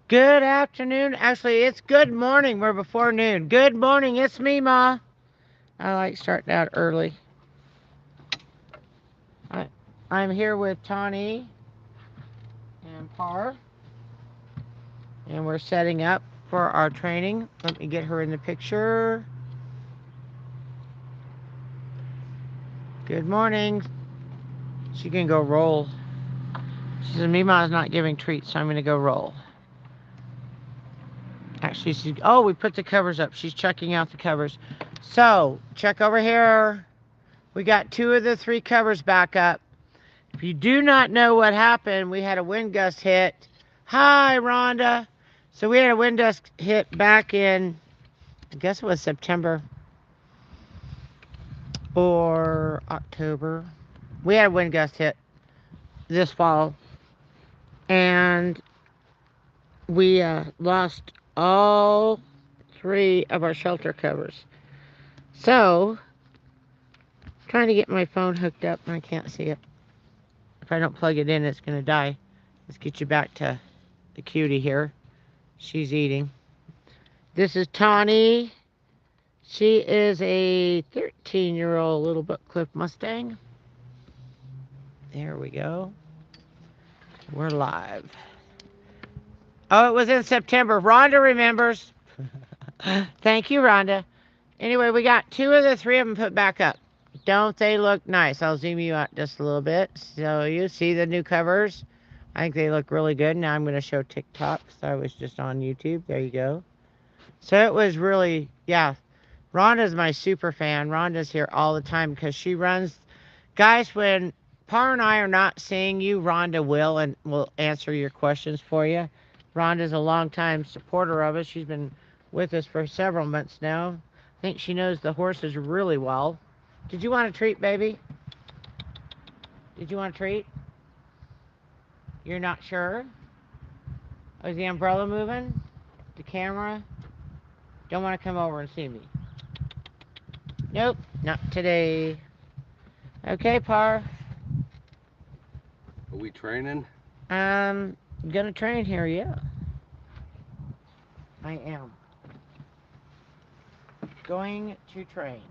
Good afternoon. Actually, it's good morning. We're before noon. Good morning. It's me, Ma. I like starting out early. I, I'm here with Tawny and Par, and we're setting up for our training. Let me get her in the picture. Good morning. She can go roll. She says, Mima's not giving treats, so I'm going to go roll. Actually, we put the covers up. She's checking out the covers. So, check over here. We got 2 of the 3 covers back up. If you do not know what happened, we had a wind gust hit. Hi, Rhonda. So we had a wind gust hit back in, I guess it was September or October. We had a wind gust hit this fall, and we lost all 3 of our shelter covers. So, trying to get my phone hooked up, and I can't see it. If I don't plug it in, it's going to die. Let's get you back to the cutie here. She's eating. This is Tawny. She is a 13-year-old little buck cliff Mustang. There we go. We're live. Oh, it was in September. Rhonda remembers. Thank you, Rhonda. Anyway, we got 2 of the 3 of them put back up. Don't they look nice? I'll zoom you out just a little bit so you see the new covers. I think they look really good. Now I'm going to show TikTok. So I was just on YouTube. There you go. So it was really, yeah. Rhonda's my super fan. Rhonda's here all the time because she runs. Guys, when Par and I are not seeing you, Rhonda will answer your questions for you. Rhonda's a longtime supporter of us. She's been with us for several months now. I think she knows the horses really well. Did you want a treat, baby? Did you want a treat? You're not sure? Oh, is the umbrella moving? The camera? Don't want to come over and see me. Nope, not today. Okay, Par. Are we training? I'm gonna train here, yeah. I am. Going to train.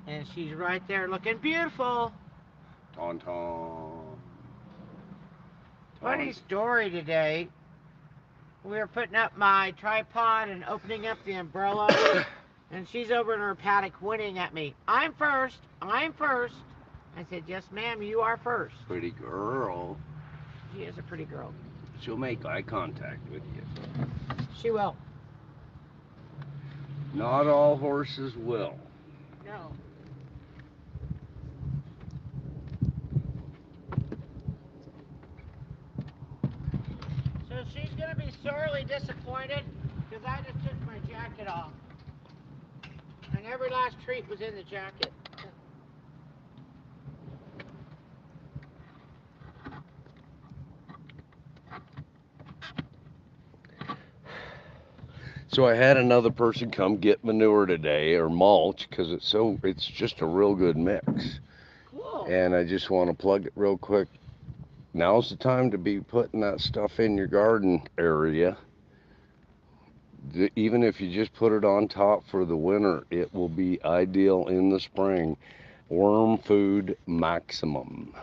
And she's right there looking beautiful. Tauntaun. Funny story today. We were putting up my tripod and opening up the umbrella. And she's over in her paddock whinnying at me. I'm first. I'm first. I said, yes, ma'am, you are first. Pretty girl. She is a pretty girl. She'll make eye contact with you. She will. Not all horses will. No. So she's going to be sorely disappointed because I just took my jacket off. And every last treat was in the jacket. So I had another person come get manure today or mulch because it's just a real good mix. Cool. And I just want to plug it real quick. Now's the time to be putting that stuff in your garden area. Even if you just put it on top for the winter, it will be ideal in the spring. Worm food maximum.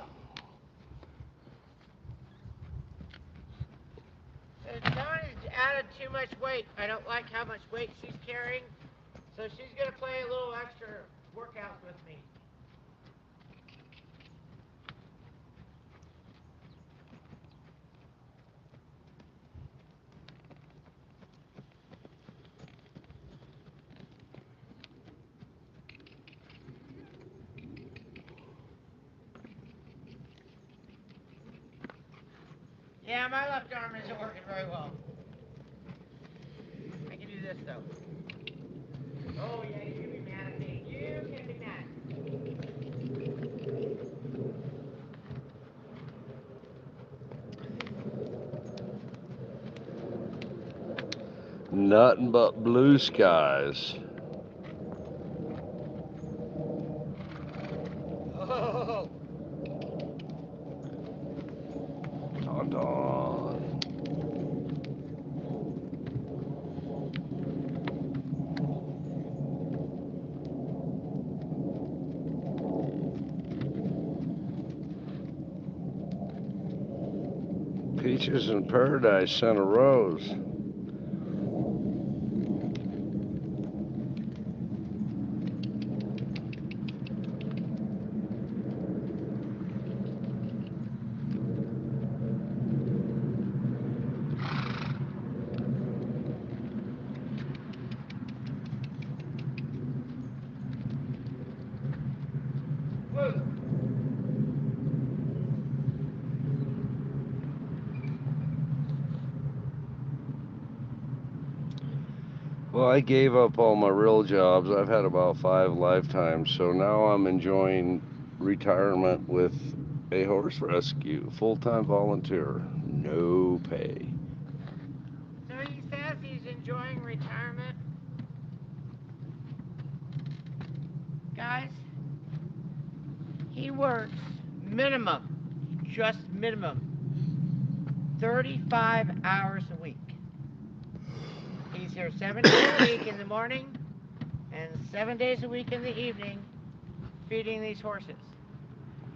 Donnie's added too much weight. I don't like how much weight she's carrying. So she's going to play a little extra workouts with me. Yeah, my left arm isn't working very well. I can do this though. Oh yeah, you can be mad at me. You can be mad. Nothing but blue skies. Oh. Tauntaun. Peaches in Paradise sent a rose. Well, I gave up all my real jobs. I've had about 5 lifetimes, so now I'm enjoying retirement with a horse rescue, full-time volunteer, no pay. So he says he's enjoying retirement. Guys, he works minimum, just minimum, 35 hours a week. He's here 7 days a week in the morning and 7 days a week in the evening feeding these horses.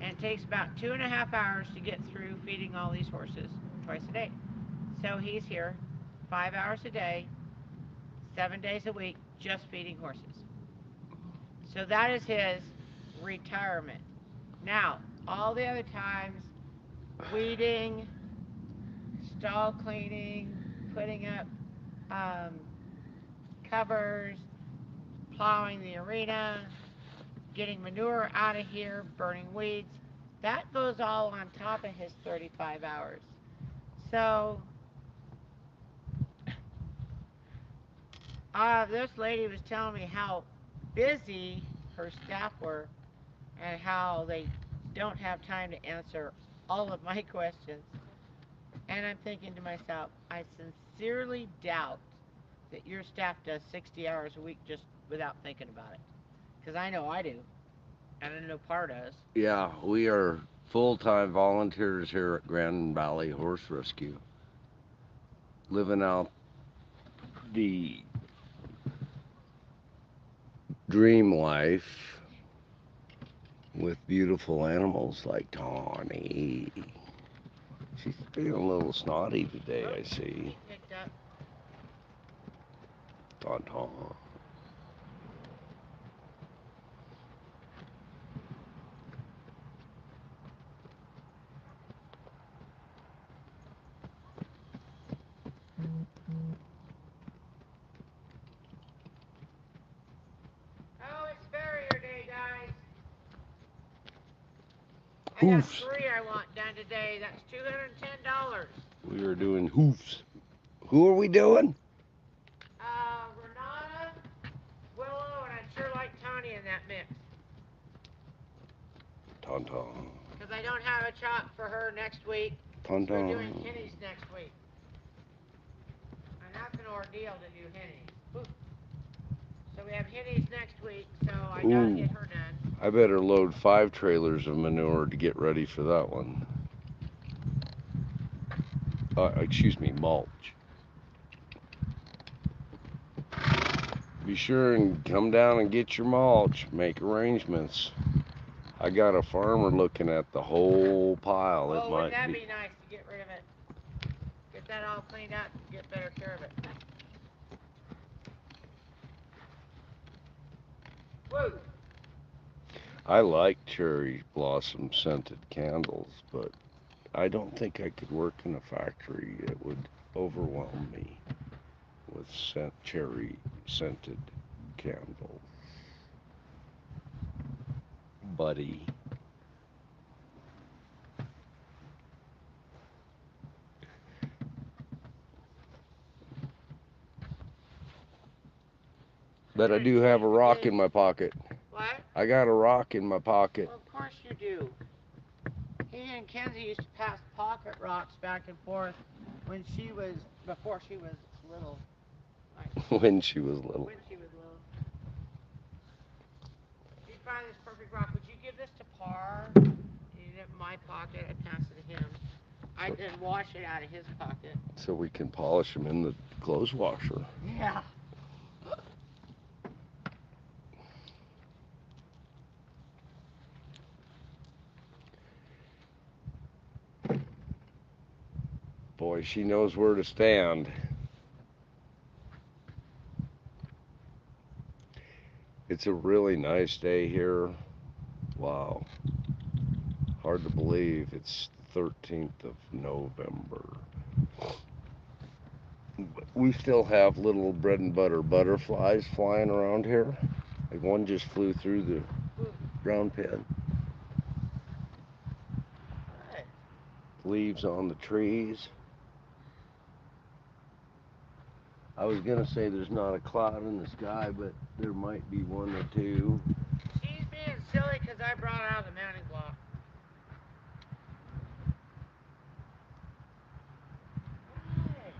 And it takes about 2.5 hours to get through feeding all these horses twice a day. So he's here 5 hours a day, 7 days a week, just feeding horses. So that is his retirement. Now, all the other times, weeding, stall cleaning, putting up covers, plowing the arena, getting manure out of here, burning weeds, that goes all on top of his 35 hours. So, this lady was telling me how busy her staff were and how they don't have time to answer all of my questions. And I'm thinking to myself, I sincerely doubt that your staff does 60 hours a week just without thinking about it. Because I know I do. And I know Par does. Yeah, we are full-time volunteers here at Grand Valley Horse Rescue, living out the dream life with beautiful animals like Tawny. She's being a little snotty today, I see. Picked up. Tauntaun. Oh, it's farrier day, guys. I got Hoofs. 3 I want done today. That's $210. We are doing hoofs. Who are we doing? Renata, Willow, and I'd sure like Tawny in that mix. Tauntaun. Because I don't have a chop for her next week. We're doing Tauntaun. hennies next week. And that's an ordeal to do hennies. Ooh. So we have hennies next week, so I gotta Ooh. get her done. I better load 5 trailers of manure to get ready for that one. Excuse me, mulch. Be sure and come down and get your mulch. Make arrangements. I got a farmer looking at the whole pile. Oh, It wouldn't might that be. be nice to get rid of it? Get that all cleaned out and get better care of it. Woo! I like cherry blossom scented candles, but I don't think I could work in a factory. It would overwhelm me with cherry scented candles. Buddy. But I do have a rock in my pocket. What? I got a rock in my pocket. Well, of course you do. He and Kenzie used to pass pocket rocks back and forth before she was little. When she was little. When she was little. She'd find this perfect rock. Would you give this to Par? He did it in my pocket. I passed it to him. I then wash it out of his pocket. So we can polish them in the clothes washer. Yeah. Boy, she knows where to stand. It's a really nice day here. Wow. Hard to believe it's the 13th of November. We still have little bread and butter butterflies flying around here. Like one just flew through the brown pen. Good. Leaves on the trees. I was gonna say there's not a cloud in the sky, but there might be one or two. She's being silly because I brought out the mounting block. Hey,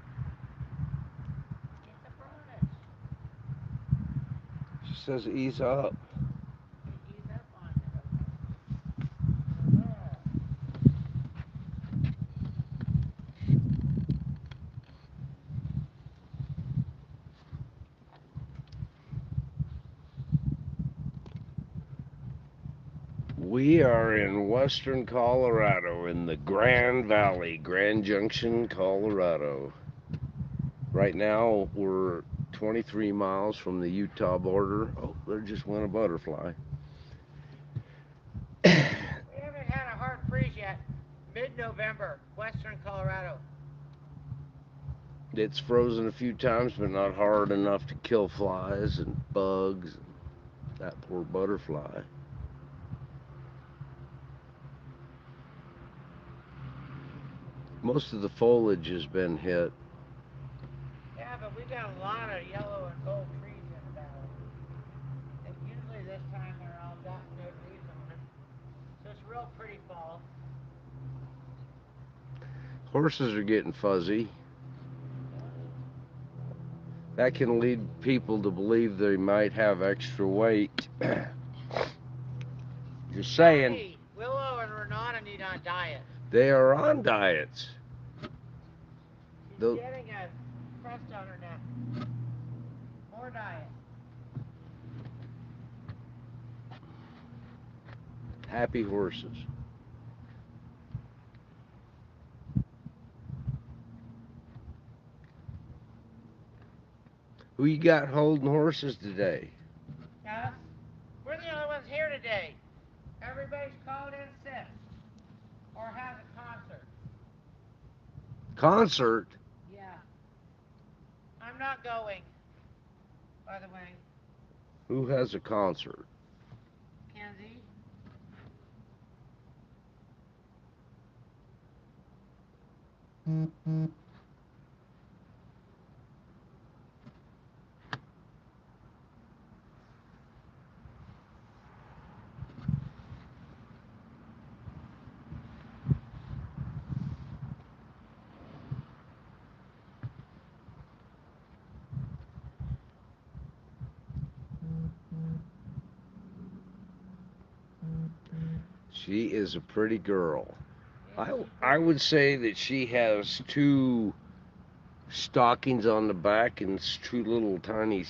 get the bonus. She says ease up. Ease up on it, okay? We are in western Colorado in the Grand Valley, Grand Junction, Colorado. Right now we're 23 miles from the Utah border. Oh, there just went a butterfly. We haven't had a hard freeze yet. Mid-November, western Colorado. It's frozen a few times, but not hard enough to kill flies and bugs. That poor butterfly. Most of the foliage has been hit. Yeah, but we got a lot of yellow and gold trees in the valley. And usually this time they're all got no leaves on them. So it's real pretty fall. Horses are getting fuzzy. That can lead people to believe they might have extra weight. Just saying. Hey, Willow and Renata need on diet. They are on diets. She's getting a crust on her neck. More diet. Happy horses. Who you got holding horses today? Us? We're the only ones here today. Everybody's called in sick. Or has a concert. Concert? Yeah. I'm not going, by the way. Who has a concert? Kenzie? She is a pretty girl. I would say that she has two stockings on the back and two little tiny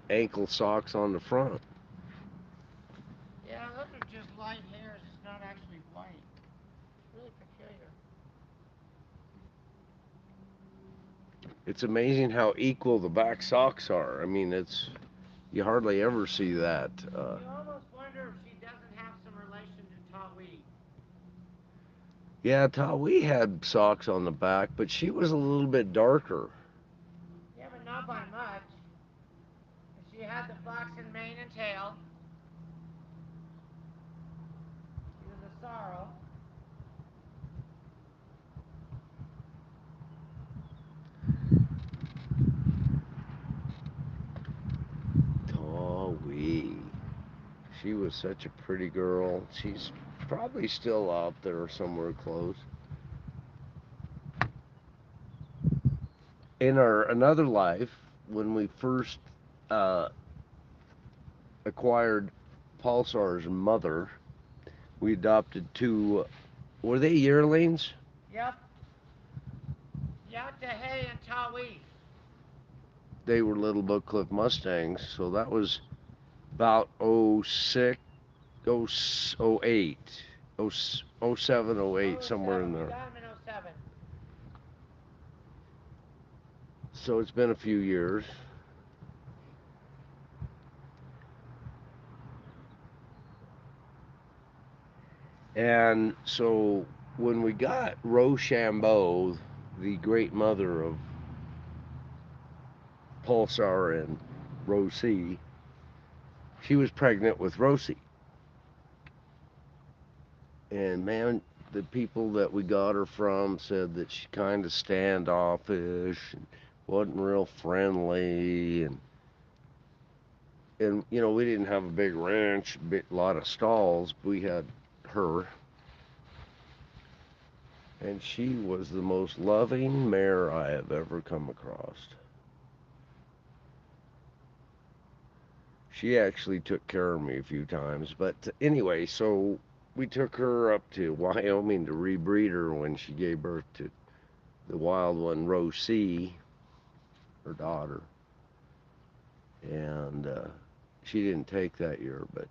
ankle socks on the front. Yeah, those are just light hairs. It's not actually white. It's really peculiar. It's amazing how equal the back socks are. I mean, you hardly ever see that. You almost wonder if she doesn't have some relation to Tawi. Yeah, we had socks on the back, but she was a little bit darker. Yeah, but not by much. She had the flaxen mane and tail. She was a sorrel. Tawi. She was such a pretty girl. She's probably still out there somewhere close. In our another life, when we first acquired Pulsar's mother, we adopted two. Were they yearlings? Yep. Yatahay and Tawi. They were little Buck Cliff Mustangs, so that was about 06, 08, 07, 08, somewhere in We there. got them in 07. So it's been a few years. And so when we got Rochambeau, the great mother of Pulsar and Rosie, she was pregnant with Rosie. And man, the people that we got her from said that she kind of standoffish and wasn't real friendly, and you know, we didn't have a big ranch, a lot of stalls. We had her, and she was the most loving mare I have ever come across. She actually took care of me a few times, but anyway, so we took her up to Wyoming to rebreed her when she gave birth to the wild one, Rosie, her daughter. And she didn't take that year, but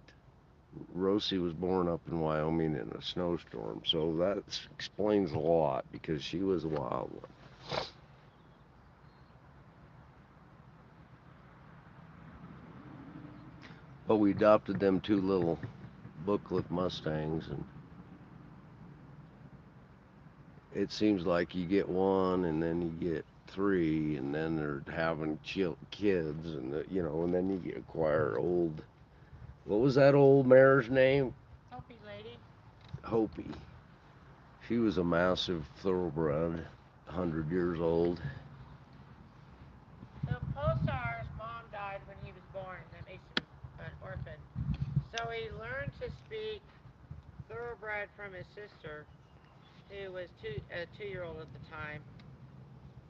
Rosie was born up in Wyoming in a snowstorm, so that explains a lot because she was a wild one. But we adopted them two little booklet Mustangs, and it seems like you get one, and then you get three, and then they're having kids, and you know, and then you acquire old. What was that old mare's name? Hopi lady. Hopi. She was a massive thoroughbred, 100 years old. So Pulsar's mom died when he was born, and that makes him an orphan. So he learned to speak thoroughbred from his sister, who was a 2-year-old at the time,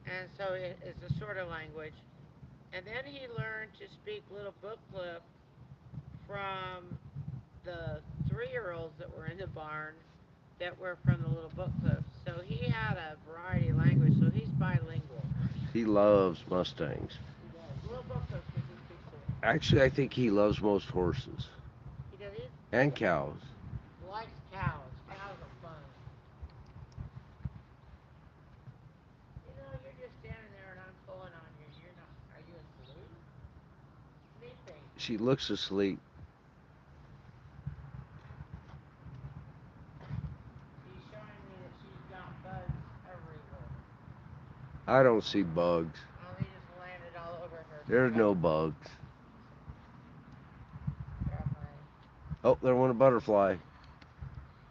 and so it's a sort of language. And then he learned to speak little book clip from the 3-year-olds that were in the barn that were from the little book clips. So he had a variety of language, so he's bilingual. He loves Mustangs. He does. Little book clips because he speaks it. Actually, I think he loves most horses He does. He and cows. likes cows. Cows are fun. You know, you're just standing there and I'm pulling on you. You're not. Are you asleep? Sleeping. She looks asleep. She's showing me that she's got bugs everywhere. I don't see bugs. Oh, they just landed all over her. There's no bugs. Girlfriend. Oh, there went a butterfly.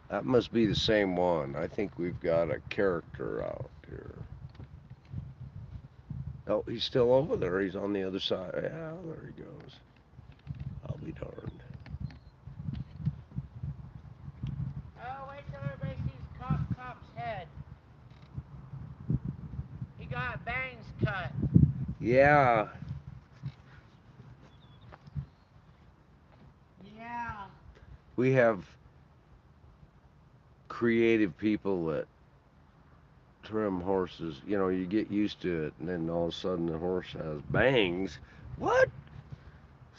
That must be the same one. I think we've got a character out here. Oh, he's still over there. He's on the other side. Yeah, there he goes. I'll be darned. Oh, wait till everybody sees Cop's head. He got bangs cut. Yeah, Yeah. we have creative people that trim horses. You know, you get used to it, and then all of a sudden the horse has bangs. What?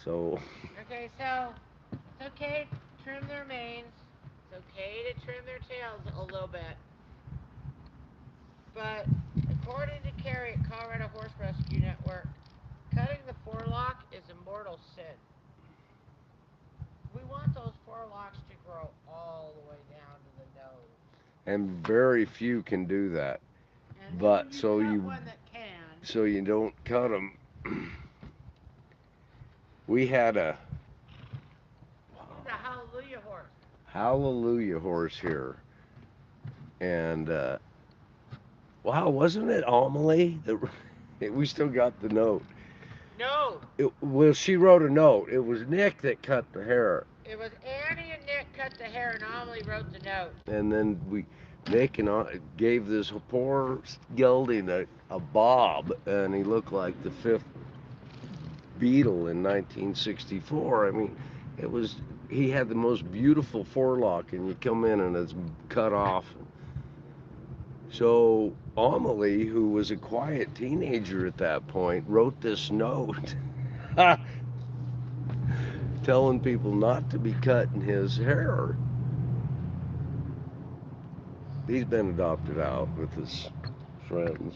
So, Okay, so it's okay to trim their manes. It's okay to trim their tails a little bit. But according to Carrie at Colorado Horse Rescue Network, cutting the forelock is a mortal sin. We want those forelocks to grow all the way down to the nose. and very few can do that. And then But you so cut you one that can. so you don't cut them. We had a He's a hallelujah horse. hallelujah horse here, and wow, wasn't it Amelie? We still got the note. No, Well, she wrote a note. It was Nick that cut the hair, it was Annie and Nick cut the hair, and Amelie wrote the note. and then Nick and I gave this poor gelding a bob, and he looked like the fifth Beetle in 1964. I mean, it was he had the most beautiful forelock, and you come in and it's cut off. So Amelie, who was a quiet teenager at that point, wrote this note telling people not to be cutting his hair. He's been adopted out with his friends.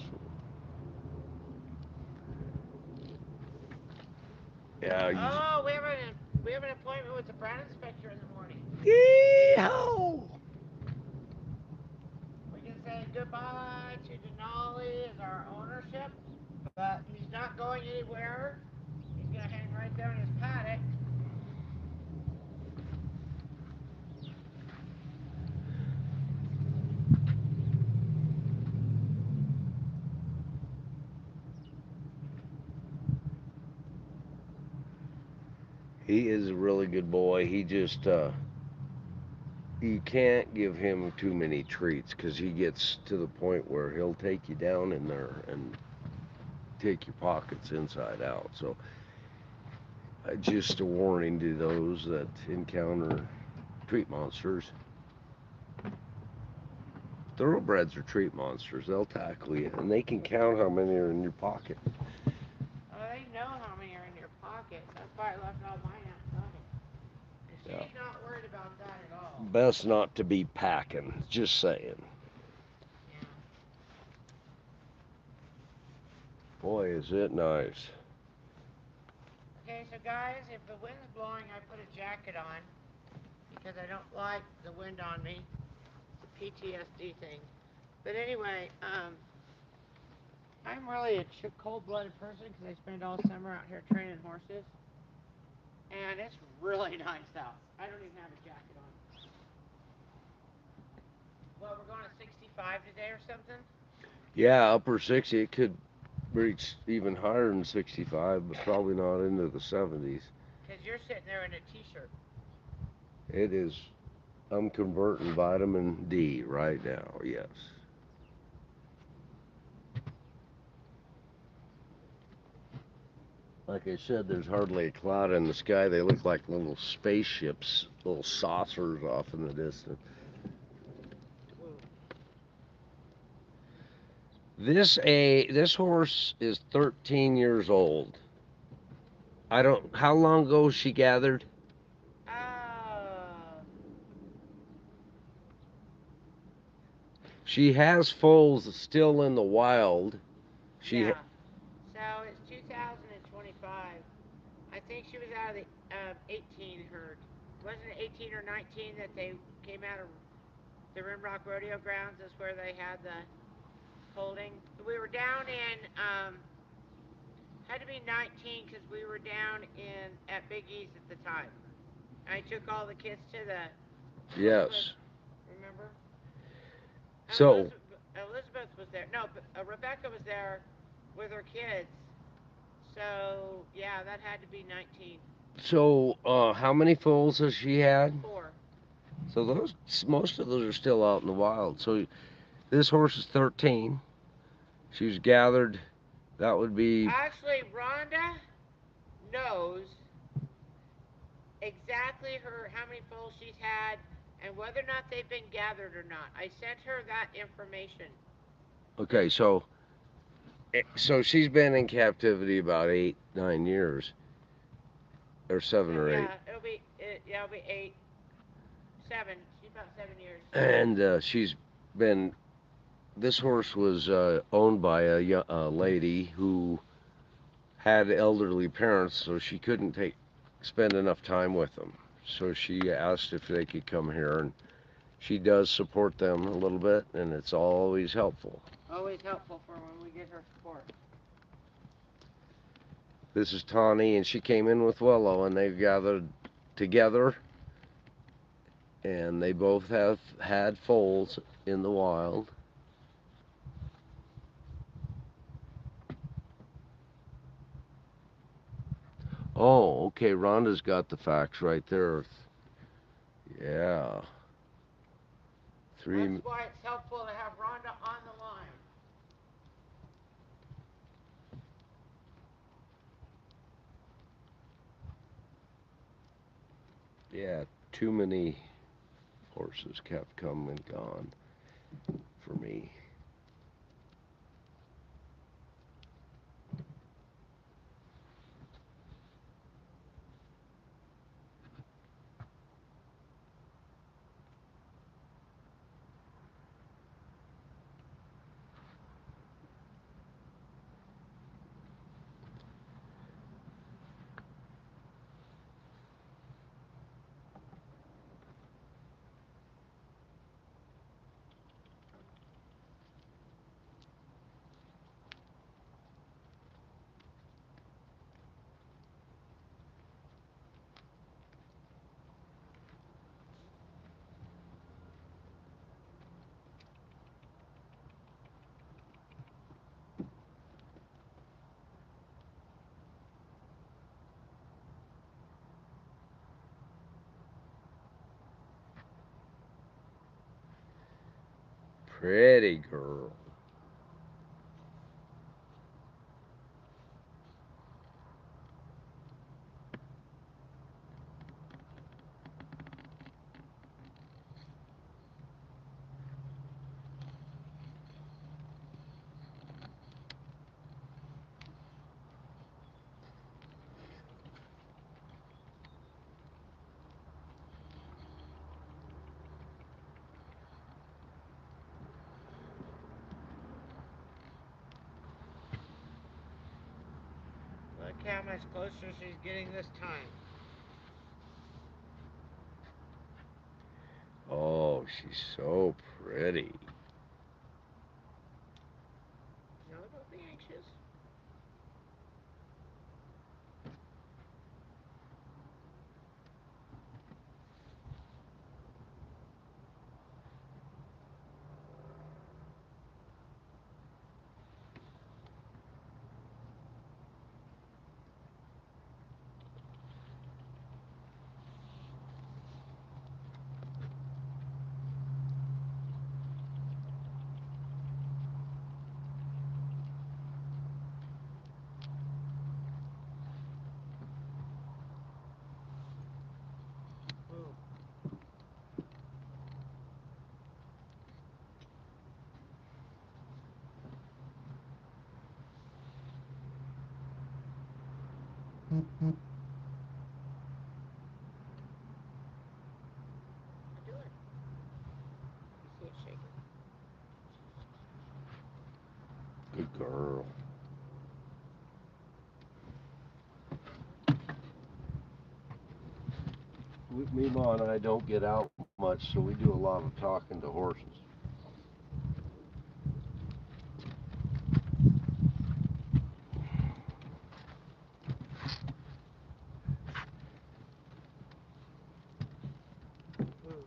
Yeah, Oh, we have an appointment with the Brown inspector in the morning. Yeehaw! We can say goodbye to Denali as our ownership, but he's not going anywhere. He's gonna hang right there in his paddock. He is a really good boy. He just, you can't give him too many treats because he gets to the point where he'll take you down in there and take your pockets inside out. So, just a warning to those that encounter treat monsters. Thoroughbreds are treat monsters. They'll tackle you, and they can count how many are in your pocket. Oh, they know how many are in your pocket. That's why I left all mine outside. And Yeah. she's not worried about that at all. Best not to be packing. Just saying. Yeah. Boy, is it nice. Okay, so guys, if the wind's blowing, I put a jacket on because I don't like the wind on me. It's a PTSD thing. But anyway, I'm really a cold-blooded person because I spend all summer out here training horses, and it's really nice out. I don't even have a jacket on. Well, we're going to 65 today or something. Yeah, upper 60. It could reach even higher than 65, but probably not into the 70s. Because you're sitting there in a t-shirt. It is. I'm converting vitamin D right now. Yes. Like I said, there's hardly a cloud in the sky. They look like little spaceships, little saucers off in the distance. Woo. This horse is 13 years old. I don't. How long ago she gathered? Oh. She has foals still in the wild. Yeah. So it's 2025. I think she was out of the 18 herd. Wasn't it 18 or 19 that they came out of the Rimrock Rodeo Grounds? Is where they had the holding. We were down in had to be 19 because we were down in at Big E's at the time. I took all the kids to the Yes. remember? So Elizabeth was there. No, but Rebecca was there with her kids. So yeah, that had to be 19. how many foals has she had? 4. So those, most of those are still out in the wild. So this horse is 13. She was gathered. That would be. Actually, Rhonda knows exactly how many foals she's had and whether or not they've been gathered or not. I sent her that information. Okay, so she's been in captivity about 8, 9 years, or 7 or 8, It'll be 8, 7. She's about 7 years. and she's been. This horse was owned by a lady who had elderly parents, so she couldn't spend enough time with them. So she asked if they could come here, and she does support them a little bit, and it's always helpful. Always helpful for when we get her support. This is Tawny, and she came in with Willow, and they've gathered together, and they both have had foals in the wild. Oh, okay, Rhonda's got the facts right there. Yeah. That's why it's helpful to have Rhonda on the line. Yeah, too many horses kept come and gone for me. Pretty girl. Look how much closer she's getting this time. Oh, she's so pretty. No, don't be anxious. Ooh. Do it. You see it shaking. Good girl. Mima and I don't get out much, so we do a lot of talking to horses. Ooh.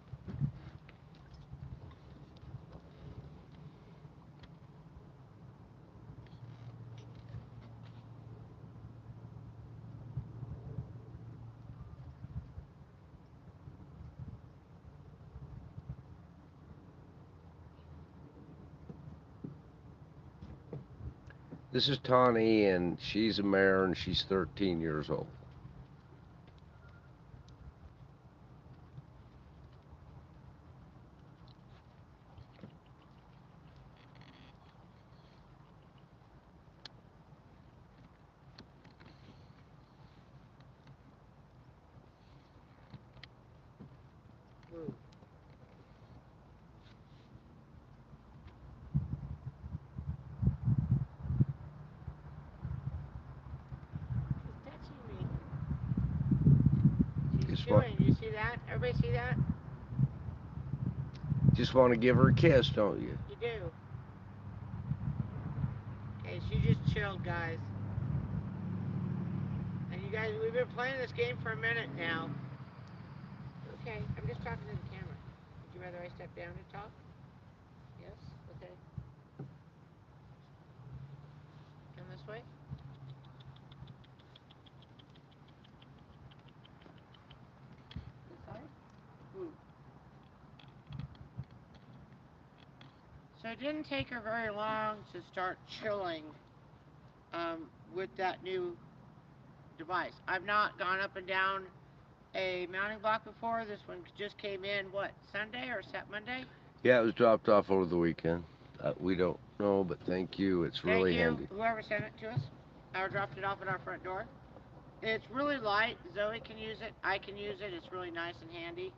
This is Tawny, and she's a mare, and she's 13 years old. Ooh. She's touching me. She's Just want, chewing. You see that? Everybody see that? just want to give her a kiss, don't you? You do. Okay, she just chilled, guys. And you guys, we've been playing this game for a minute now. Okay, I'm just talking to the camera. Would you rather I step down to talk? Yes? Okay. Come this way? This side? Ooh. So it didn't take her very long to start chilling with that new device. I've not gone up and down a mounting block before. This one just came in, what, Sunday or Monday? Yeah, it was dropped off over the weekend. We don't know, but thank you. It's Thank really you, handy. whoever sent it to us. I dropped it off at our front door. It's really light. Zoe can use it. I can use it. It's really nice and handy.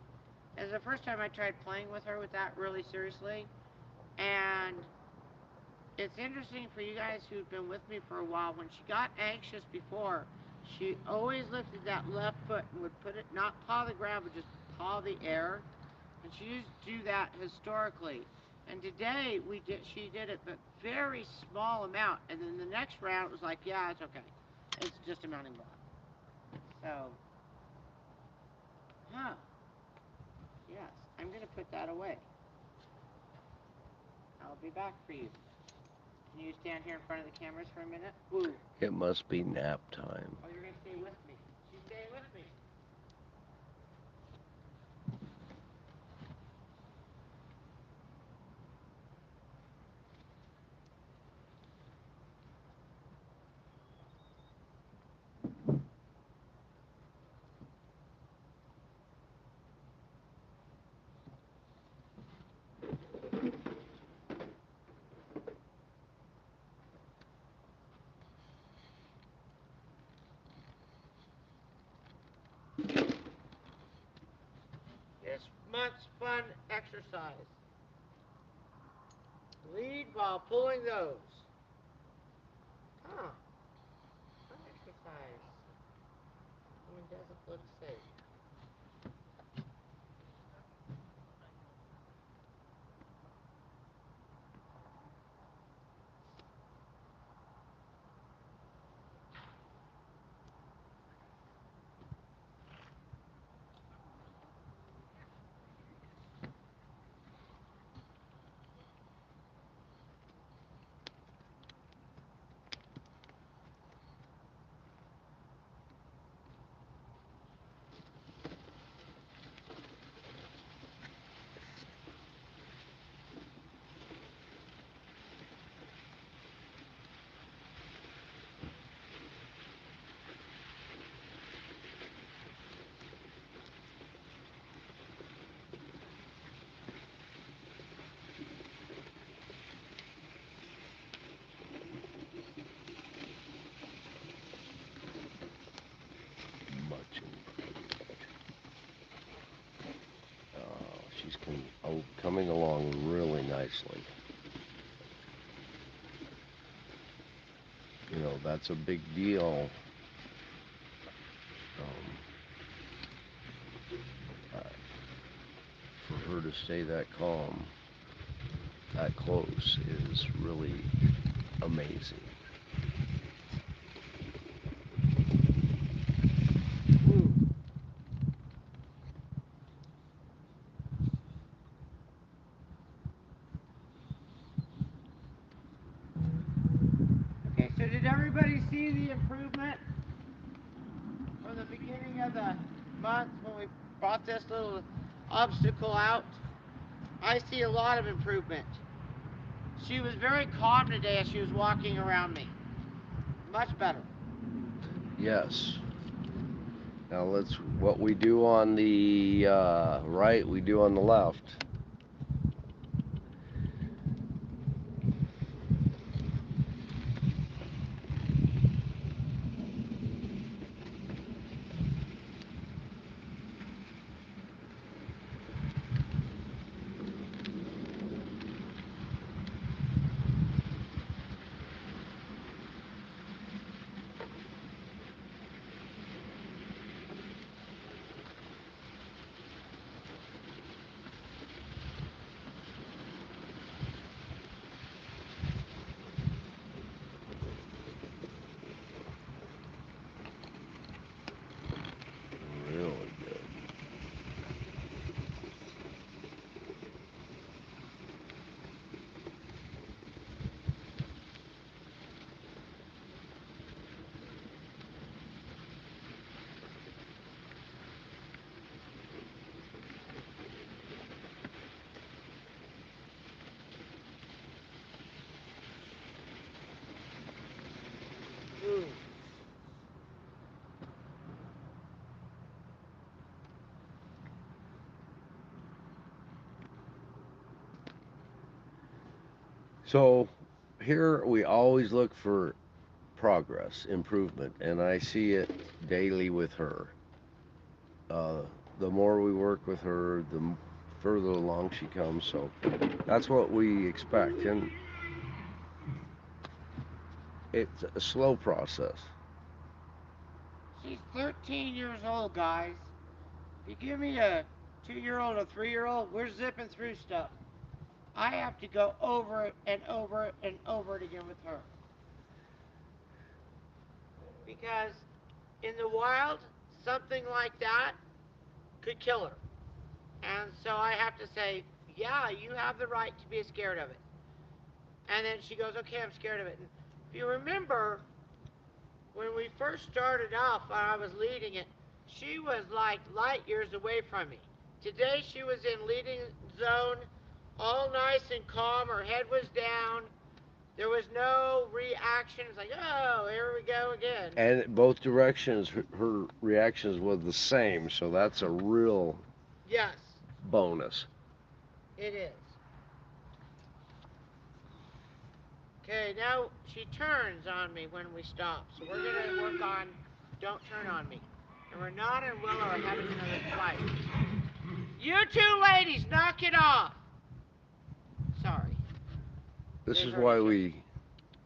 It's the first time I tried playing with her with that really seriously. And it's interesting for you guys who've been with me for a while. When she got anxious before, she always lifted that left foot and would put it, not paw the ground, but just paw the air. And she used to do that historically. And today she did it, but very small amount. And then the next round it was like, yeah, it's okay. It's just a mounting block. So, huh? Yes, I'm gonna put that away. I'll be back for you. Can you stand here in front of the cameras for a minute? Ooh. It must be nap time. Oh, you're gonna stay with me. She's staying with me. month's fun exercise. Lead while pulling those. Huh. Fun exercise. Someone doesn't look safe. Much improved. She's coming along really nicely. You know, that's a big deal. Uh, for her to stay that calm, that close, is really amazing. Ooh. Okay, so did everybody see the improvement from the beginning of the month when we brought this little obstacle out? I see a lot of improvement. She was very calm today as she was walking around me. Much better. Yes. Now what we do on the right, we do on the left. Really good. Ooh. So here we always look for progress, improvement, and I see it daily with her. Uh, the more we work with her, the further along she comes. So that's what we expect, and it's a slow process. She's 13 years old, guys. If you give me a 2-year-old, a 3-year-old, we're zipping through stuff. I have to go over it and over it and over it again with her. Because in the wild, something like that could kill her. And so I have to say, yeah, you have the right to be scared of it. And then she goes, okay, I'm scared of it. And if you remember, when we first started off, when I was leading it, she was like light years away from me. Today she was in leading zone, all nice and calm. Her head was down. There was no reaction. It's like, oh, here we go again. And both directions, her reactions were the same, so that's a real Yes, bonus. it is. Okay, now she turns on me when we stop. So we're going to work on don't turn on me. And Renata and Willow are having another flight. You two ladies, knock it off. Sorry. This They is heard why each other. we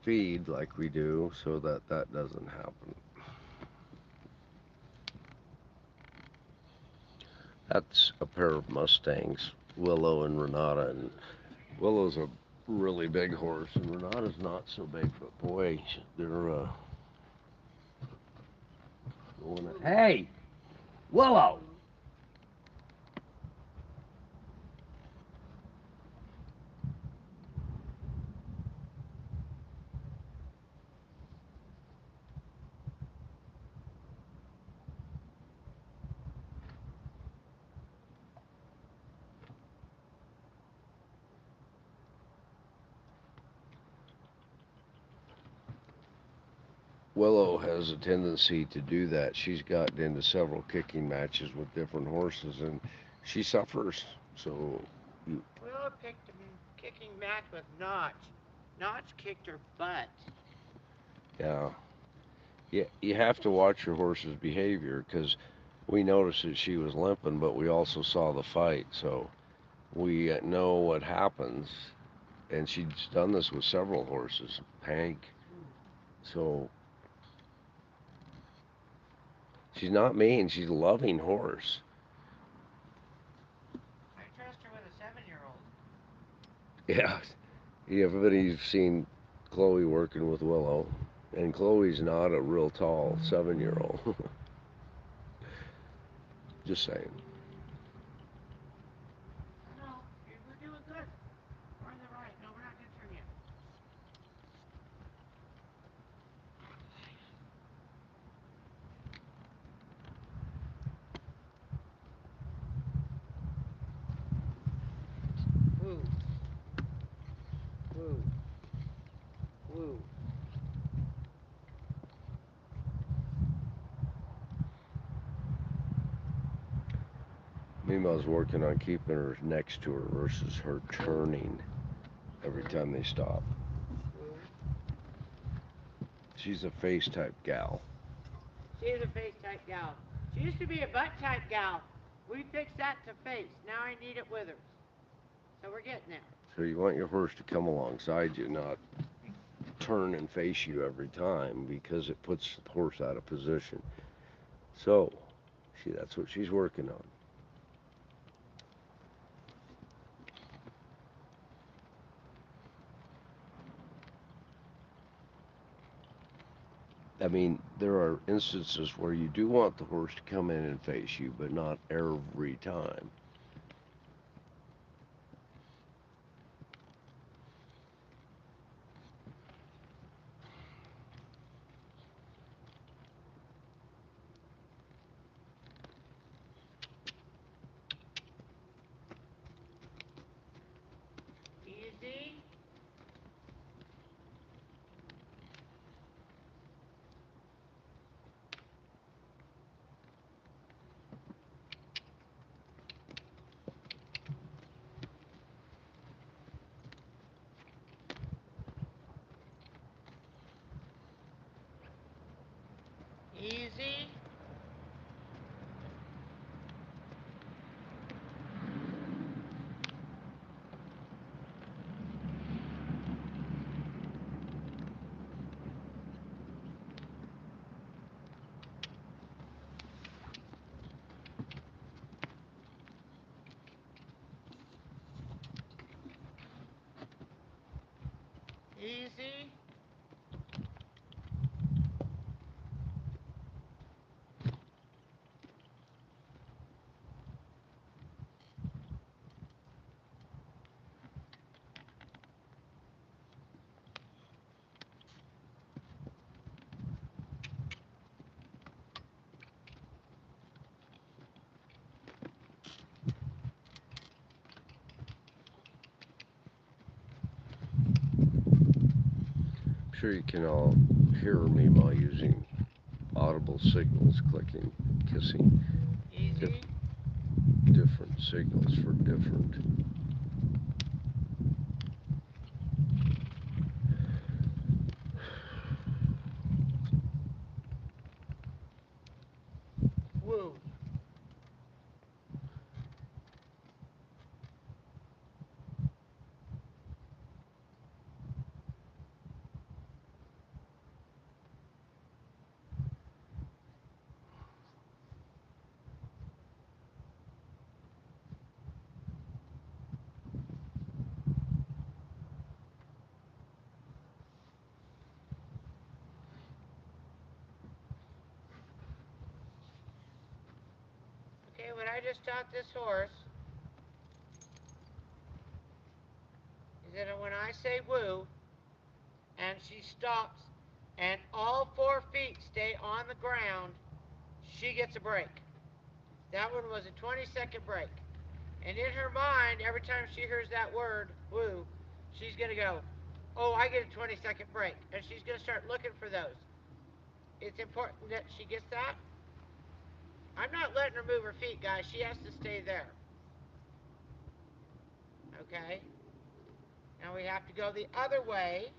feed like we do, so that that doesn't happen. That's a pair of Mustangs, Willow and Renata. And Willow's a really big horse, and Renata's not so big, but boy, they're going. Hey, Willow! Willow has a tendency to do that. She's gotten into several kicking matches with different horses, and she suffers. So, you, Willow picked a kicking match with Notch. Notch kicked her butt. yeah, you have to watch your horse's behavior because we noticed that she was limping, but we also saw the fight, so we know what happens. And she's done this with several horses, Hank. So she's not mean. She's a loving horse. I trust her with a 7-year-old. Yeah, everybody's seen Chloe working with Willow, and Chloe's not a real tall 7-year-old. Just saying. No, we're doing good. We're on the right. No, we're not going to turn yet. Woo. Woo. Woo. Mima's working on keeping her next to her versus her turning every time they stop. Woo. She's a face type gal. She's a face type gal. She used to be a butt type gal. We fixed that to face. Now I need it with her. So we're getting there. So you want your horse to come alongside you, not turn and face you every time because it puts the horse out of position. So, see, that's what she's working on. I mean, there are instances where you do want the horse to come in and face you, but not every time. Easy. Easy. Easy. I'm sure you can all hear me while using audible signals, clicking, kissing, Easy. different signals for different. Woo. what I just taught this horse is that when I say woo and she stops and all 4 feet stay on the ground, she gets a break. That one was a 20-second break. And in her mind, every time she hears that word, woo, she's going to go, oh, I get a 20-second break. And she's going to start looking for those. It's important that she gets that. I'm not letting her move her feet, guys. She has to stay there. Okay? Now we have to go the other way.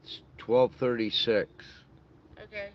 It's 12:36. Okay.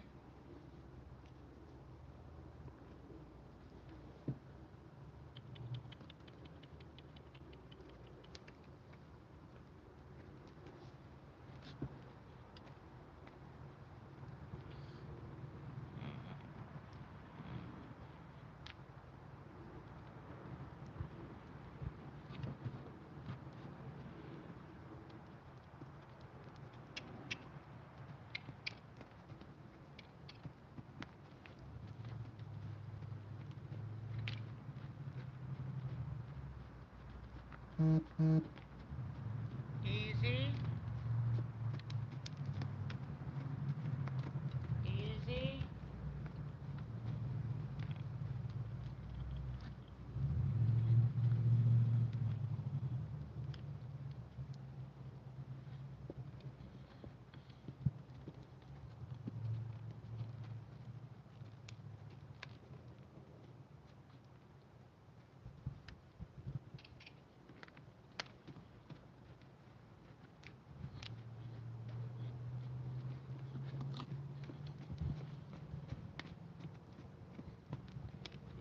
Easy. Easy. Easy.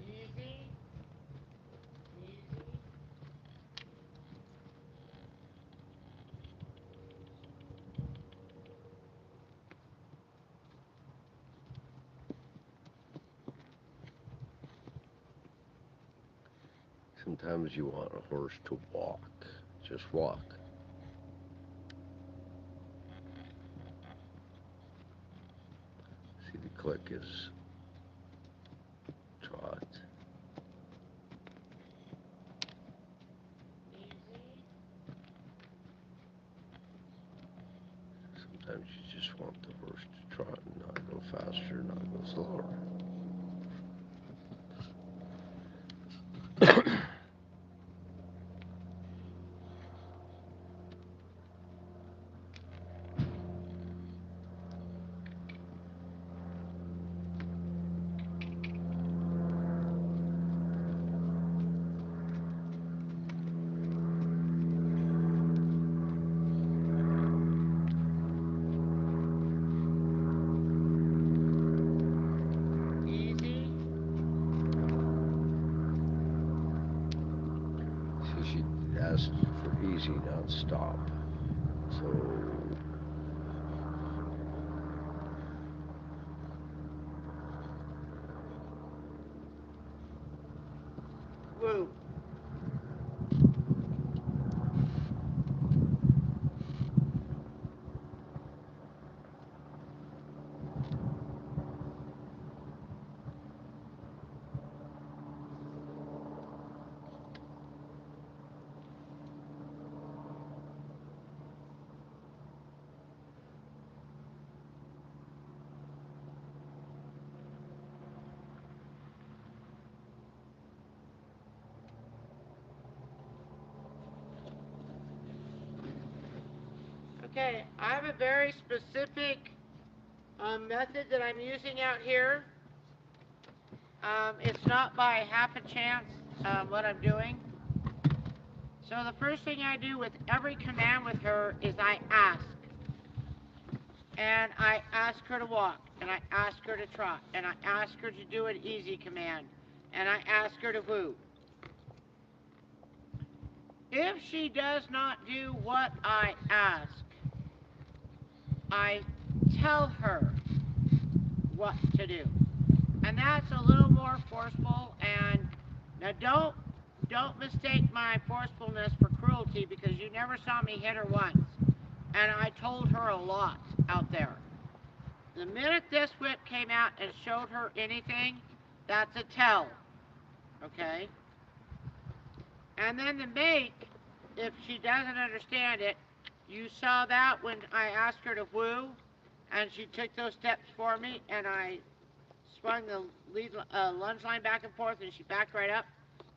Easy. Sometimes you want a horse to walk. Just walk. See, the click is trot. Easy. Sometimes you just want the horse to trot and not go faster, not go slower. Easy. So she asked for easy, not stop. So Woo. Okay, I have a very specific method that I'm using out here. It's not by half a chance what I'm doing. So the first thing I do with every command with her is I ask. And I ask her to walk. And I ask her to trot. And I ask her to do an easy command. And I ask her to woo. If she does not do what I ask, I tell her what to do. And that's a little more forceful. And now don't mistake my forcefulness for cruelty, because you never saw me hit her once. And I told her a lot out there. The minute this whip came out and showed her anything, that's a tell. Okay? And then the make, if she doesn't understand it, you saw that when I asked her to woo, and she took those steps for me, and I swung the lunge line back and forth, and she backed right up.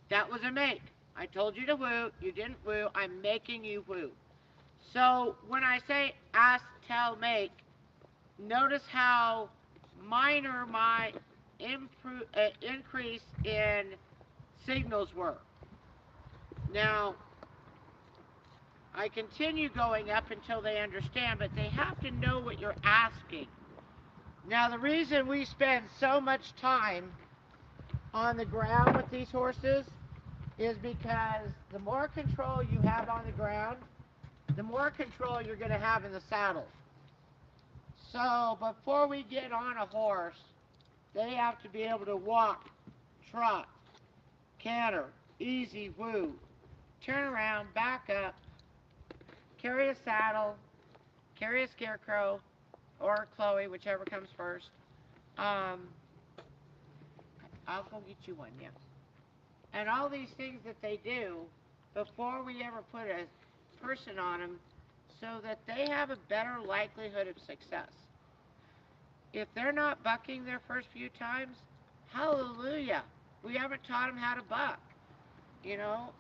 That was a make. I told you to woo. You didn't woo. I'm making you woo. So when I say ask, tell, make, notice how minor my increase in signals were. Now, I continue going up until they understand, but they have to know what you're asking. Now, the reason we spend so much time on the ground with these horses is because the more control you have on the ground, the more control you're going to have in the saddle. So before we get on a horse, they have to be able to walk, trot, canter, easy, woo, turn around, back up, carry a saddle, carry a scarecrow, or Chloe, whichever comes first. I'll go get you one, yeah. And all these things that they do before we ever put a person on them so that they have a better likelihood of success. If they're not bucking their first few times, hallelujah, we haven't taught them how to buck. You know,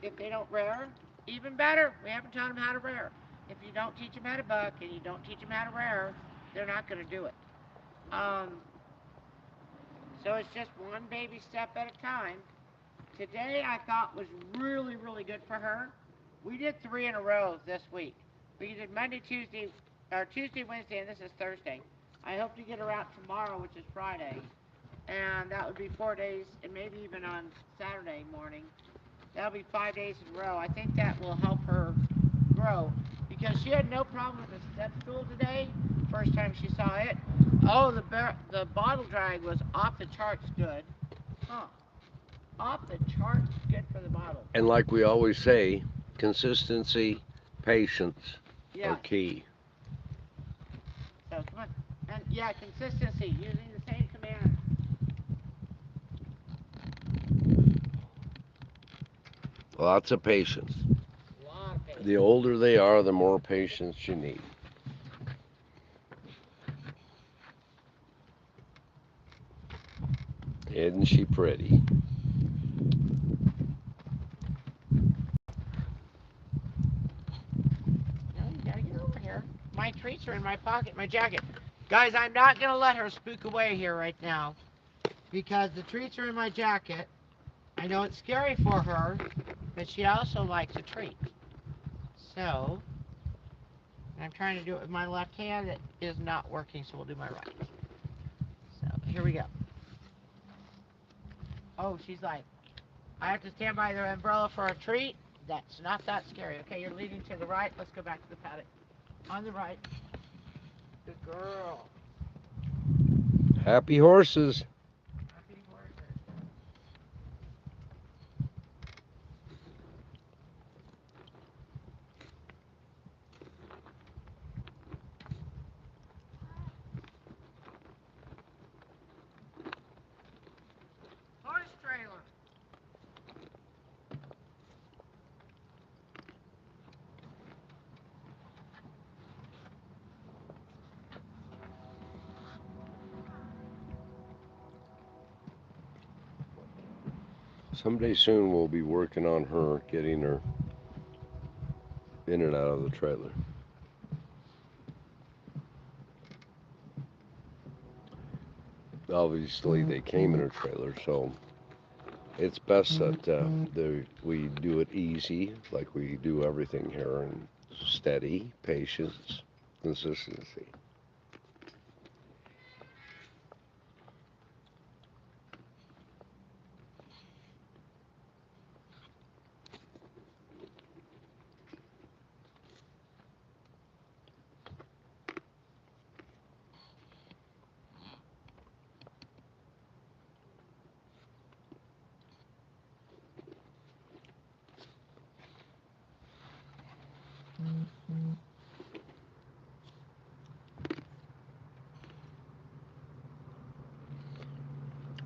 if they don't rear, even better, we haven't taught them how to rear. If you don't teach them how to buck and you don't teach them how to rear, they're not going to do it. So it's just one baby step at a time. Today I thought was really, really good for her. We did 3 in a row this week. We did Monday, Tuesday, or Tuesday, Wednesday, and this is Thursday. I hope to get her out tomorrow, which is Friday. And that would be 4 days, and maybe even on Saturday morning. That'll be 5 days in a row. I think that will help her grow. Because she had no problem with the step stool today, first time she saw it. Oh, the bottle drag was off the charts good. Huh. Off the charts good for the bottle. And like we always say, consistency, patience are key. So come on. And yeah, consistency, using the same command. Lots of patience. A lot of patience. The older they are, the more patience you need. Isn't she pretty? No, you gotta get over here. My treats are in my pocket, my jacket. Guys, I'm not gonna let her spook away here right now because the treats are in my jacket. I know it's scary for her, but she also likes a treat. So, I'm trying to do it with my left hand. It is not working, so we'll do my right. So, here we go. Oh, she's like, I have to stand by the umbrella for a treat? That's not that scary. Okay, you're leading to the right. Let's go back to the paddock. On the right. Good girl. Happy horses. Happy horses. Horse trailer. Someday soon we'll be working on her, getting her in and out of the trailer. Obviously, they came in a trailer, so it's best that we do it easy, like we do everything here, and steady, patience, consistency.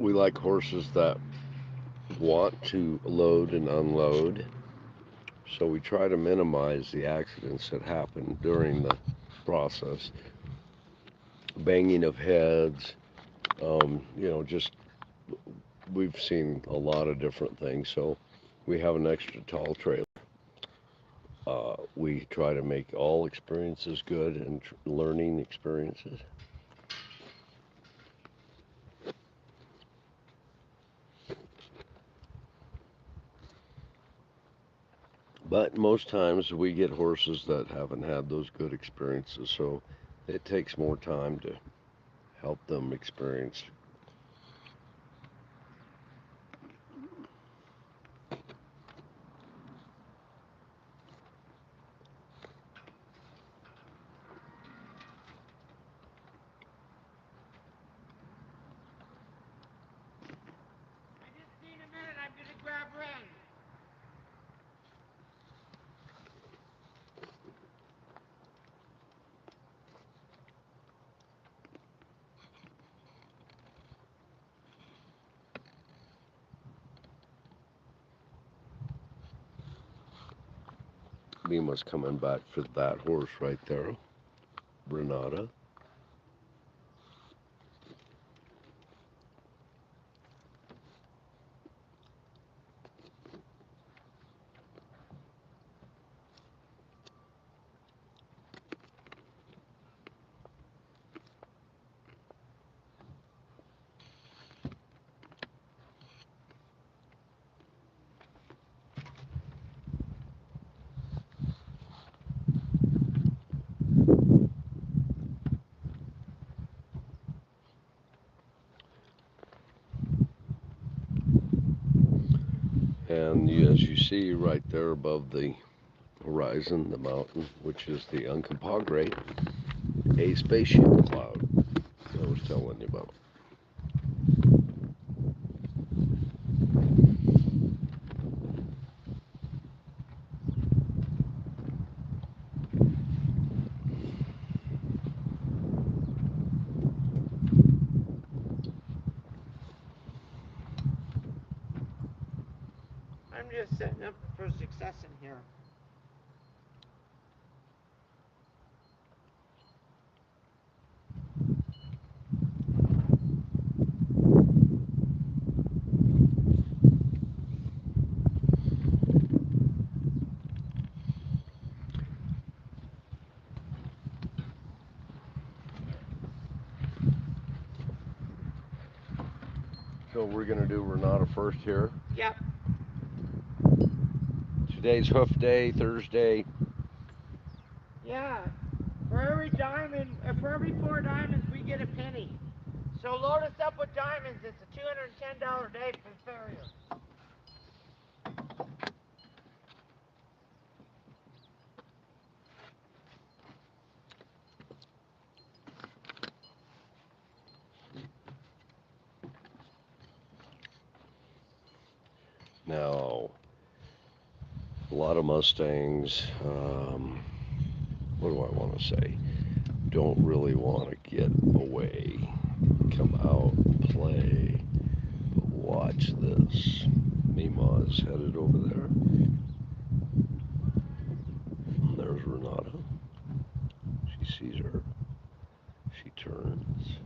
We like horses that want to load and unload, so we try to minimize the accidents that happen during the process. Banging of heads, just we've seen a lot of different things. So we have an extra tall trailer. We try to make all experiences good and learning experiences. But most times we get horses that haven't had those good experiences, so it takes more time to help them experience. I just need a minute. I'm gonna grab Ren. Mima's coming back for that horse right there, Renata. And as you see right there above the horizon, the mountain, which is the Uncompahgre, a spaceship cloud I was telling you about. I'm just setting up for success in here. So we're going to do Renata first here. Yep. Today's hoof day, Thursday. Yeah. For every diamond, for every 4 diamonds, we get a penny. So load us up with diamonds. It's a $210 day for the farrier. Now, a lot of Mustangs, what do I want to say? Don't really want to get away, come out, play. But watch this. Mima is headed over there. And there's Renata. She sees her. She turns.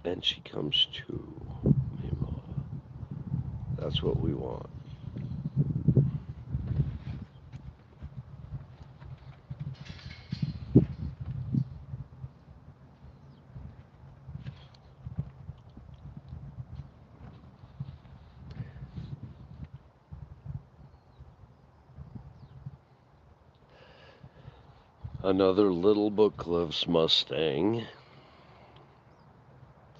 And she comes to Mima. That's what we want. Another little Booklives Mustang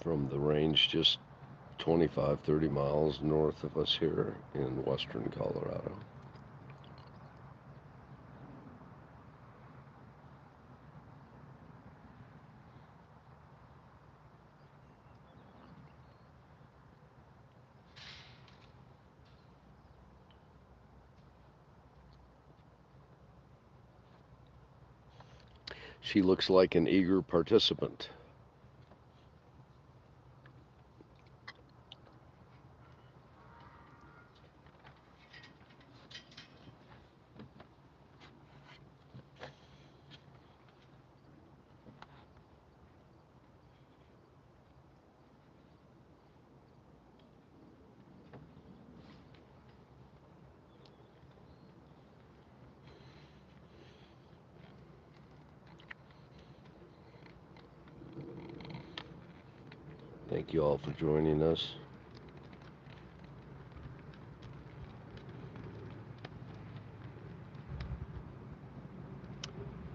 from the range just 25, 30 miles north of us here in western Colorado. She looks like an eager participant. Thank you all for joining us.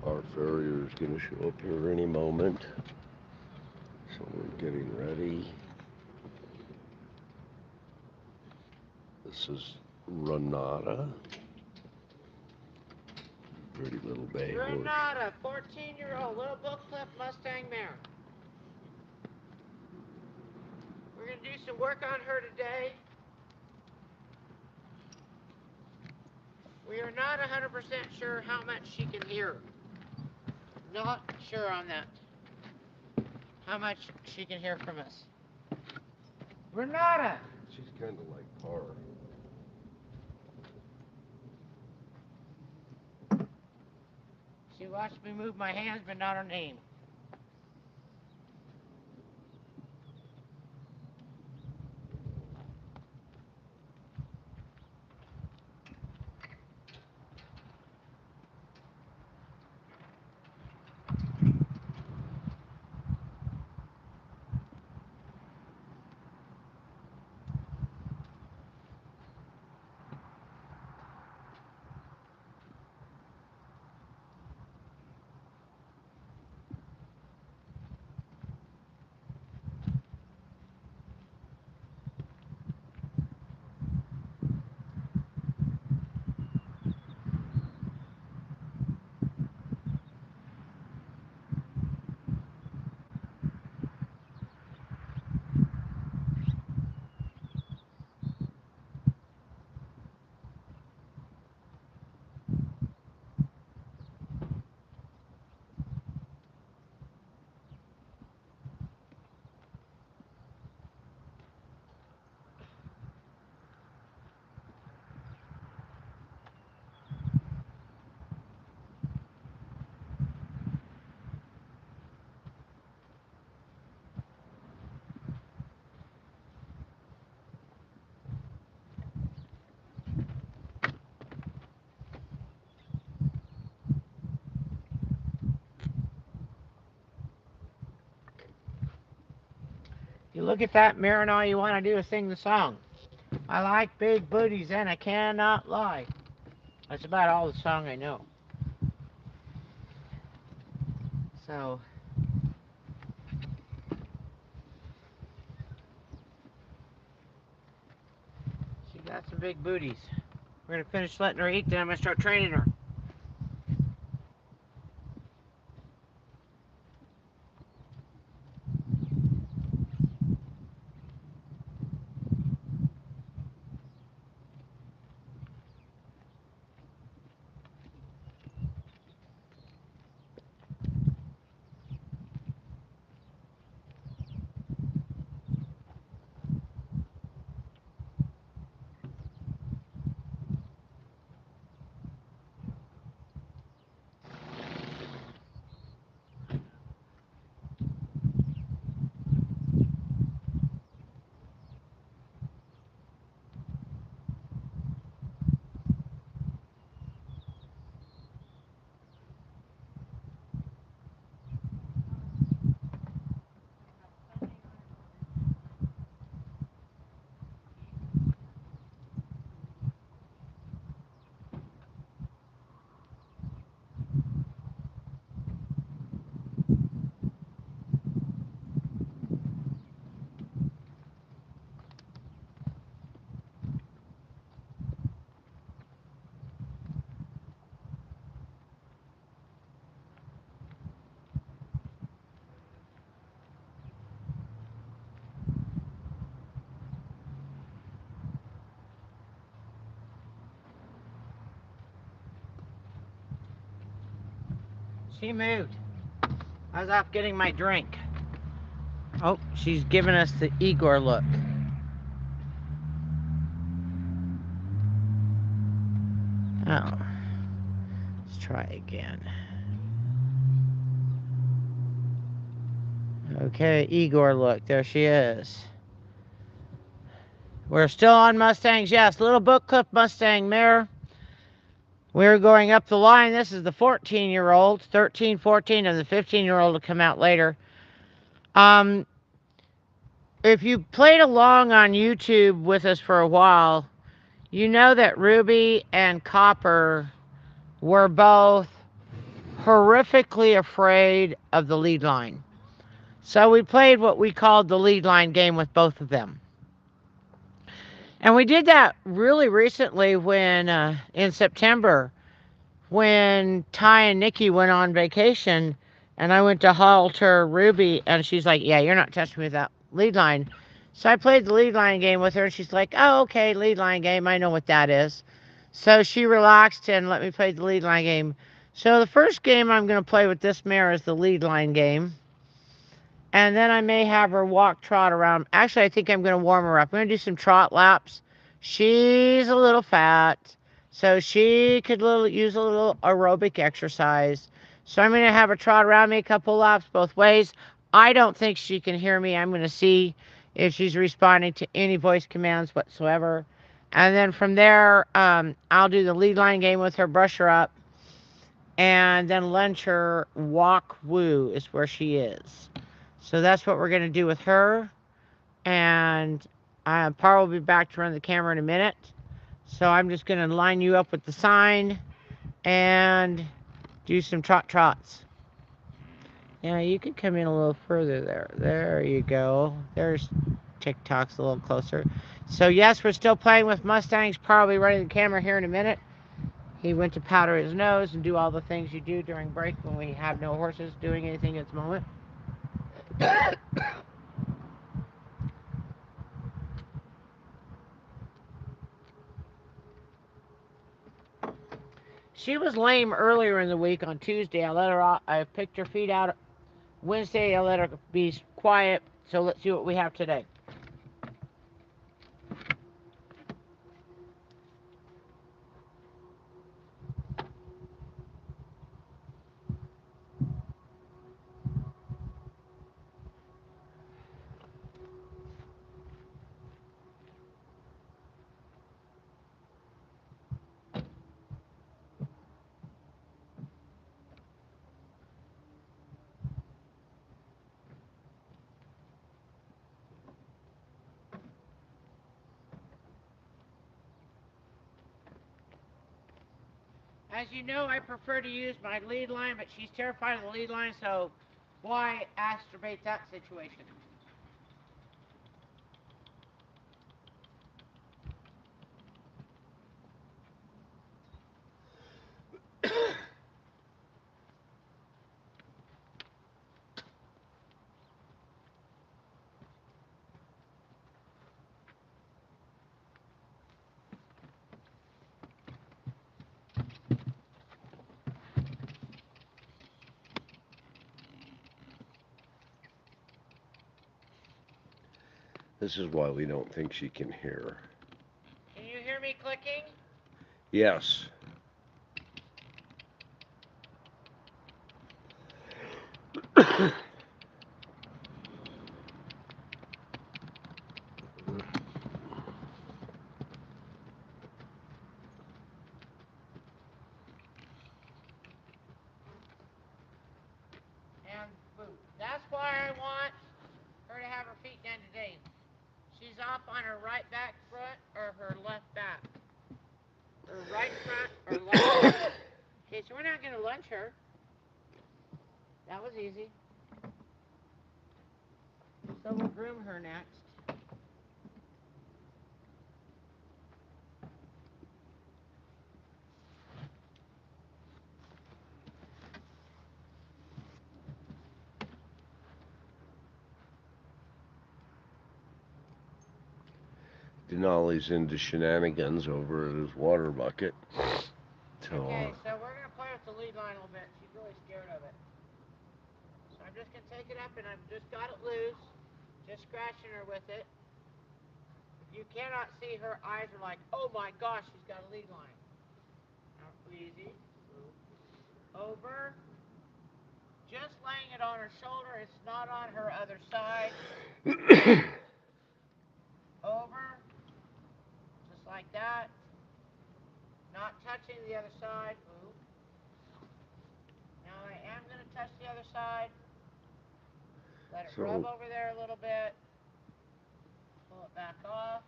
Our farrier is going to show up here any moment. So we're getting ready. This is Renata. Pretty little bay horse. Renata, 14-year-old little Buckcliff Mustang mare. We're going to do some work on her today. We are not 100% sure how much she can hear. Not sure on that. How much she can hear from us. Renata! She's kind of like Par. She watched me move my hands, but not her name. You look at that mirror and all you want to do is sing the song. I like big booties and I cannot lie. That's about all the song I know. So, she got some big booties. We're going to finish letting her eat, then I'm going to start training her. She moved. I was off getting my drink. Oh, she's giving us the Igor look. Oh. Let's try again. Okay, Igor look. There she is. We're still on Mustangs, yes. Little Buckcliff Mustang mare. We're going up the line. This is the 14-year-old, 13, 14, and the 15-year-old will come out later. if you played along on YouTube with us for a while, you know that Ruby and Copper were both horrifically afraid of the lead line. So we played what we called the lead line game with both of them. And we did that really recently when, in September, when Ty and Nikki went on vacation and I went to halter Ruby and she's like, yeah, you're not touching me with that lead line. So I played the lead line game with her and she's like, oh, okay, lead line game. I know what that is. So she relaxed and let me play the lead line game. So the first game I'm going to play with this mare is the lead line game. And then I may have her walk trot around. Actually, I think I'm going to warm her up. I'm going to do some trot laps. She's a little fat, so she could use a little aerobic exercise. So I'm going to have her trot around me a couple laps both ways. I don't think she can hear me. I'm going to see if she's responding to any voice commands whatsoever. And then from there, I'll do the lead line game with her, brush her up, and then lunge her. Walk woo is where she is. So that's what we're going to do with her. And Par will be back to run the camera in a minute. So I'm just going to line you up with the sign and do some trot trots. Yeah, you could come in a little further there. There you go. There's TikTok's a little closer. So yes, we're still playing with Mustangs. Par will be running the camera here in a minute. He went to powder his nose and do all the things you do during break when we have no horses doing anything at the moment. She was lame earlier in the week on Tuesday. I let her out. I picked her feet out Wednesday. I let her be quiet. So let's see what we have today. As you know, I prefer to use my lead line, but she's terrified of the lead line, so why astrobate that situation? This is why we don't think she can hear. Can you hear me clicking? Yes. And boot. That's why I want her to have her feet down today. She's off on her right back foot or her left back. Her right front or left back. Okay, so we're not going to lunge her. That was easy. So we'll groom her next. Denali's into shenanigans over at his water bucket. So, Okay, so we're going to play with the lead line a little bit. She's really scared of it. So I'm just going to take it up and I've just got it loose. Just scratching her with it. You cannot see her eyes are like, oh my gosh, she's got a lead line. Now, easy. Over. Just laying it on her shoulder. It's not on her other side. Over. Just like that. Not touching the other side. Ooh. Now I am going to touch the other side. Let it rub over there a little bit. Pull it back off.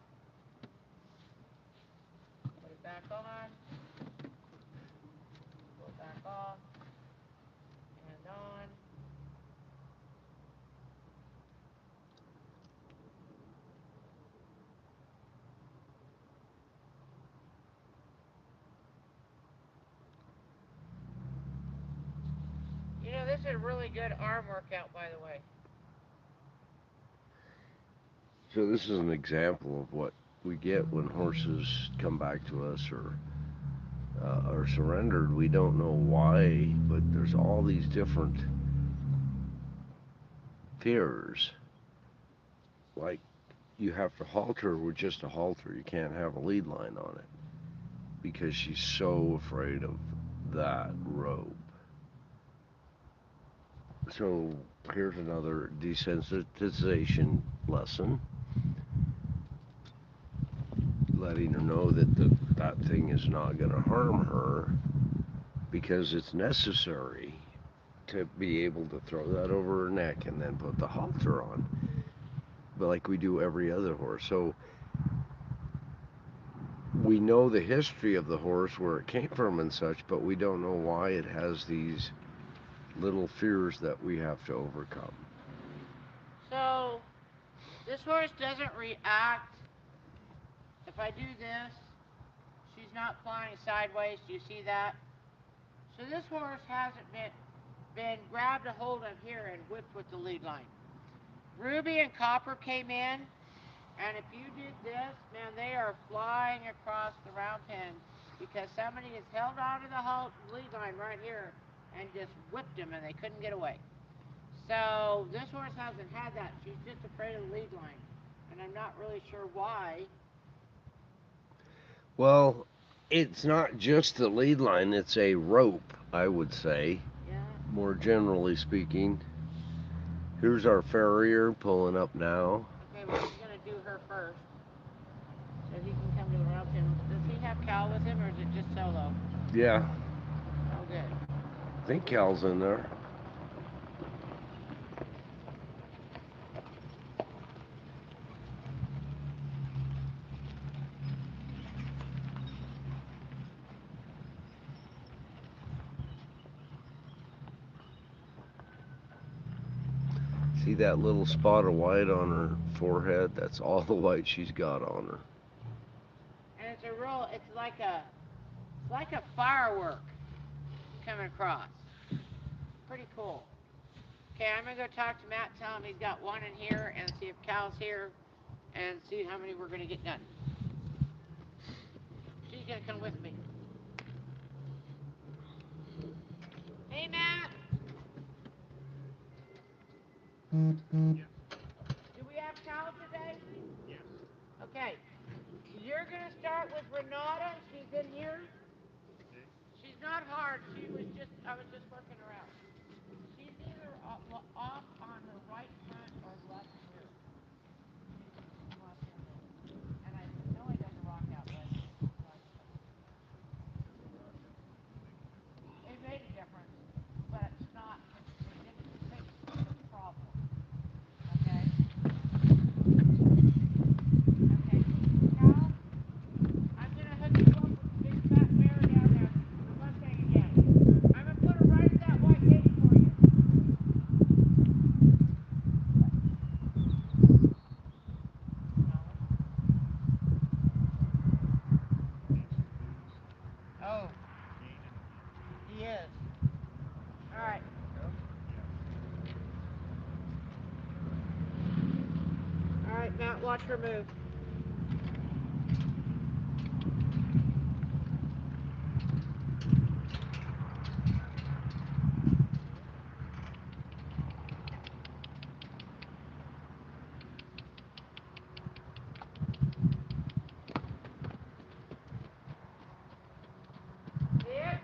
Put it back on. Pull it back off. And on. You know, this is a really good arm workout, by the way. So this is an example of what we get when horses come back to us or are surrendered. We don't know why, but there's all these different fears. Like you have to halter with just a halter. You can't have a lead line on it because she's so afraid of that rope. So here's another desensitization lesson, letting her know that that thing is not going to harm her because it's necessary to be able to throw that over her neck and then put the halter on, but like we do every other horse. So we know the history of the horse, where it came from and such, but we don't know why it has these little fears that we have to overcome. So, this horse doesn't react. If I do this, she's not flying sideways. Do you see that? So this horse hasn't been grabbed a hold of here and whipped with the lead line. Ruby and Copper came in, and if you did this, man, they are flying across the round pen because somebody has held onto the lead line right here and just whipped them, and they couldn't get away. So this horse hasn't had that. She's just afraid of the lead line, and I'm not really sure why. Well, it's not just the lead line, it's a rope, I would say, Yeah. more generally speaking. Here's our farrier pulling up now. Okay, well, he's going to do her first. So he can come to the round pen. Does he have Cal with him, or is it just solo? Yeah, Oh, good. I think Cal's in there. See that little spot of white on her forehead? That's all the white she's got on her. And it's like a firework coming across. Pretty cool. Okay, I'm gonna go talk to Matt, tell him he's got one in here, and see if Cal's here, and see how many we're gonna get done. She's gonna come with me. Hey, Matt. Do we have Cal today? Okay. You're gonna start with Renata. She's in here. She's not hard. I was just working her out. She's either off on her right front or left rear. And I know I done the rock out, but it made a difference, but it's not. It didn't fix the problem. Okay. Okay. Cal, I'm gonna hook you up with the big fat mare down there, the Mustang again. I'm gonna put her right at that white gate for you. Oh, he is. All right. All right, Matt, watch her move. See it?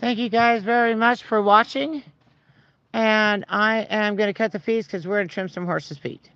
Thank you guys very much for watching. And I am going to cut the fees because we're going to trim some horses' feet.